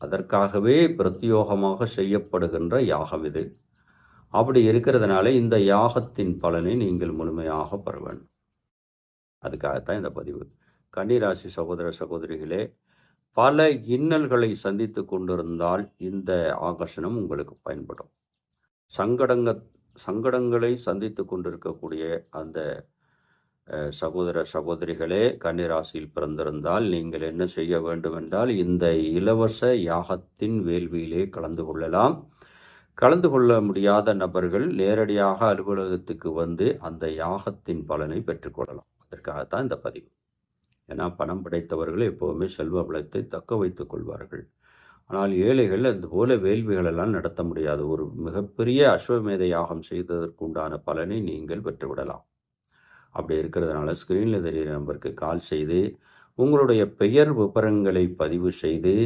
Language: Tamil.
அதற்காகவே பிரத்யோகமாக செய்யப்படுகின்ற யாகம் இது. அப்படி இருக்கிறதுனால இந்த யாகத்தின் பலனை நீங்கள் முழுமையாக பெற வேண்டும். அதுக்காகத்தான் இந்த பதிவு. கன்னிராசி சகோதர சகோதரிகளே, பல இன்னல்களை சந்தித்து கொண்டிருந்தால் இந்த ஆகர்ஷணம் உங்களுக்கு பயன்படும். சங்கடங்களை சந்தித்து கொண்டிருக்கக்கூடிய அந்த சகோதர சகோதரிகளே, கன்னிராசியில் பிறந்திருந்தால் நீங்கள் என்ன செய்ய வேண்டும் என்றால், இந்த இலவச யாகத்தின் வேள்வியிலே கலந்து கொள்ளலாம். கலந்து கொள்ள முடியாத நபர்கள் நேரடியாக அலுவலகத்துக்கு வந்து அந்த யாகத்தின் பலனை பெற்றுக்கொள்ளலாம். அதற்காகத்தான் இந்த பதிவு. ஏன்னா பணம் படைத்தவர்கள் எப்போவுமே செல்வ வளத்தை தக்க வைத்துக் கொள்வார்கள். ஆனால் ஏழைகள் அதுபோல வேள்விகளெல்லாம் நடத்த முடியாது. ஒரு மிகப்பெரிய அஸ்வமேத யாகம் செய்ததற்குண்டான பலனை நீங்கள் பெற்றுவிடலாம். அப்படி இருக்கிறதுனால ஸ்க்ரீனில் தெரிகிற நம்பருக்கு கால் செய்து உங்களுடைய பெயர் விவரங்களை பதிவு செய்து